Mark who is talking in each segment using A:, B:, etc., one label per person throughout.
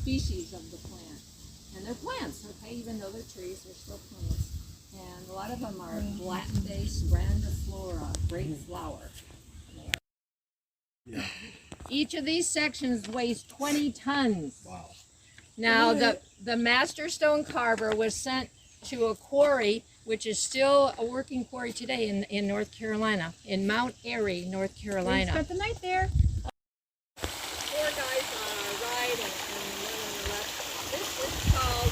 A: species of the plant. And they're plants, okay? Even though they're trees, they're still plants. And a lot of them are Latin-based grandiflora, great flower. Yeah. Each of these sections weighs 20 tons. Wow. Now, the master stone carver was sent to a quarry, which is still a working quarry today in North Carolina, in Mount Airy, North Carolina. We spent the night there. Four guys on our right and one on the left. This is called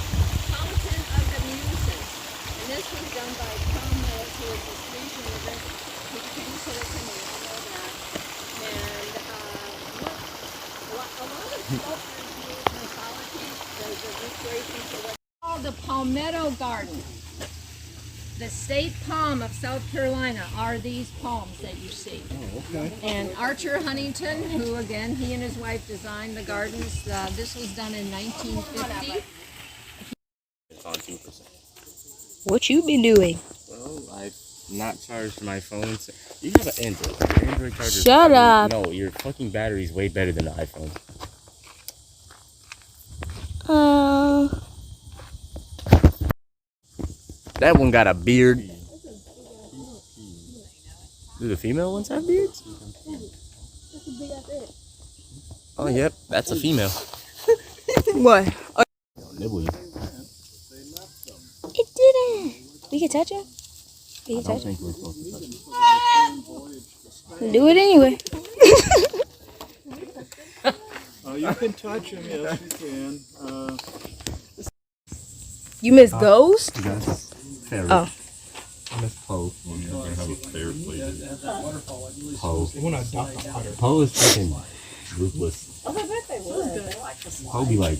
A: Fountain of the Muses. And this was done by Tom Mills, who was a Swedish immigrant. He became a citizen, we all know that. And a lot of sculptures use mythology. There's a inspiration for what's called the Palmetto Garden. The state palm of South Carolina are these palms that you see. Oh, okay. And Archer Huntington, who again, he and his wife designed the gardens. This was done in 1950.
B: It's on 2%.
C: What you been doing?
B: Well, I've not charged my phone. You have an Android. Your Android charger.
C: Shut up.
B: No, your fucking battery is way better than the iPhone. That one got a beard. Do the female ones have beards? Oh, yep, that's a female.
C: What?
B: Nibble you.
C: It didn't. We can touch it. We can touch it.
B: We're supposed to touch it.
C: Do it anyway.
D: You can touch him, yes, you can.
C: You miss Ghost?
B: Yes. Ferret.
C: Oh.
B: I miss Poe.
E: Well, you're gonna have a favorite place.
B: Poe.
D: They want to adopt a otter.
B: Poe is fucking ruthless.
A: Oh, I bet they would. They like the slide.
B: Poe be like,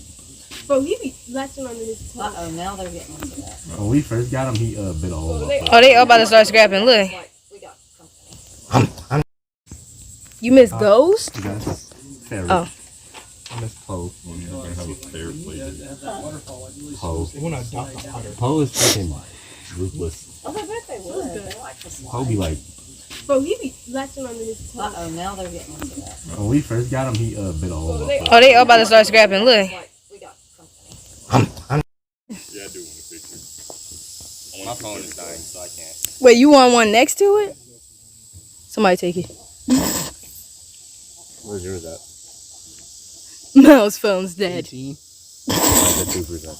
C: Bro, he be latching onto his toe.
A: Uh-oh, now they're getting into that.
B: when we first got him, he bit all over.
C: Oh, they all about to start scrapping. Look.
A: We got company.
C: You miss Ghost?
B: Yes. Ferret.
C: Oh.
B: I miss Poe.
E: Well, you're gonna have a favorite place.
B: Poe.
D: They want to adopt a otter.
B: Poe is fucking ruthless.
A: Oh, I bet they would. They like the slide.
B: Poe be like,
C: Bro, he be latching onto his toe.
A: Uh-oh, now they're getting into that.
B: when we first got him, he bit all over.
C: Oh, they all about to start scrapping. Look.
A: We got company.
E: Yeah, I do want a picture.
B: My phone is dying, so I can't.
C: Wait, you want one next to it? Somebody take it.
B: Where's yours at?
C: Mel's phone's dead.
B: 18? That's 2%.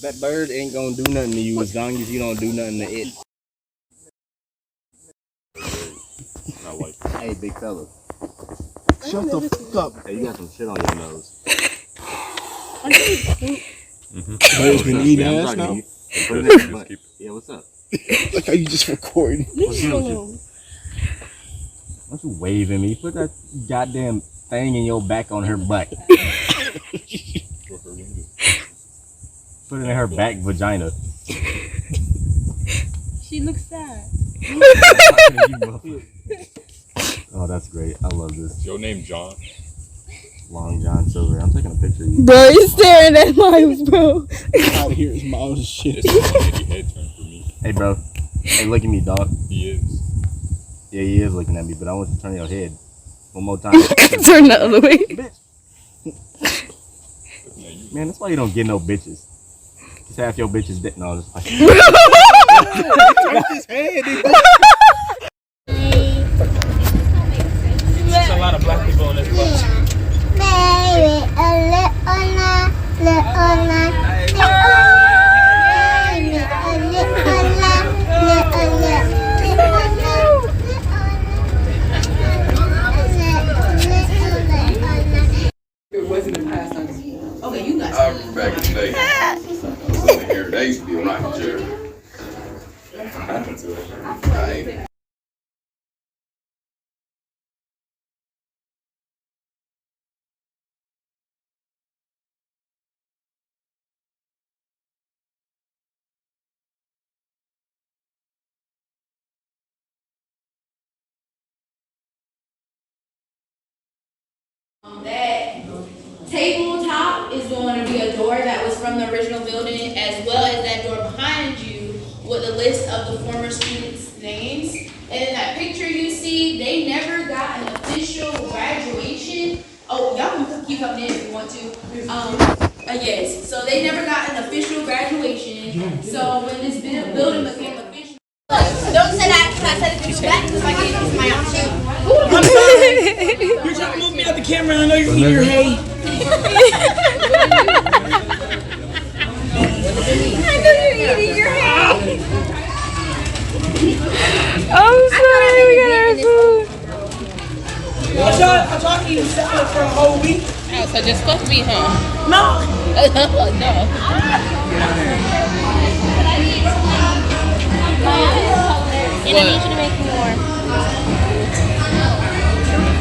B: That bird ain't gonna do nothing to you as long as you don't do nothing to it.
E: Not like
B: Hey, big fella.
D: Shut the fuck up.
B: Hey, you got some shit on your nose.
D: Bird's been eating
B: I'm
D: ass
B: talking to
D: now.
B: you. Put it in your butt. Yeah, what's up?
D: Look how you just recording.
B: What's good with you? Why don't you wave at me? Put that goddamn thing in your back on her butt.
E: for her window.
B: Put it in her back vagina.
C: She looks sad.
B: Oh, that's great. I love this.
E: Is your name John?
B: Long John Silver. I'm taking a picture of you.
C: Bro, he's staring at Miles, bro.
D: Out of here, his mouth is shit.
E: It's a 180 head turn for me.
B: Hey, bro. Hey, look at me, dog.
E: He is.
B: Yeah, he is looking at me, but I want you to turn your head one more time.
C: Turn the other way.
B: Bitch. Man, that's why you don't get no bitches. Just half your bitches dead. No, just like.
D: Turn his head.
F: There's a lot of black people on this bus.
G: I remember back in the day, I was living here. They used to be a rocking chair.
E: What happened to it?
G: Right.
H: That tabletop is going to be a door that was from the original building, as well as that door behind you with a list of the former students' names. And in that picture you see, they never got an official graduation. Oh, You coming in if you want to. Yes. So they never got an official graduation. So when this building became official. Don't say that because I said it to do back because I gave you my opportunity.
F: You're trying to move me out the camera. I know you're eating your hay.
C: I'm sorry, we got our food.
F: I thought you set up for a whole week.
I: Oh, so just supposed to be, huh?
F: No.
I: No.
H: And I need you to make more.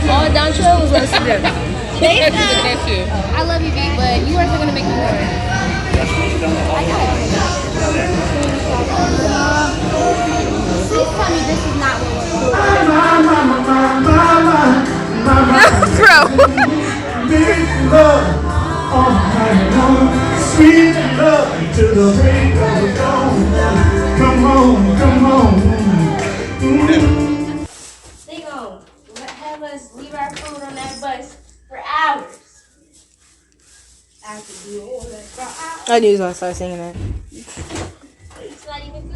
C: Oh, down chill was what I said.
H: I love you, B, but you are still gonna make me more. Please tell me this is not what
C: Bro.
D: Sweet love to the break of dawn. Come on, come on.
H: They gon' have us leave our food on that bus for hours. I could do all that for hours.
C: I knew he was gonna start singing that.
H: It's not even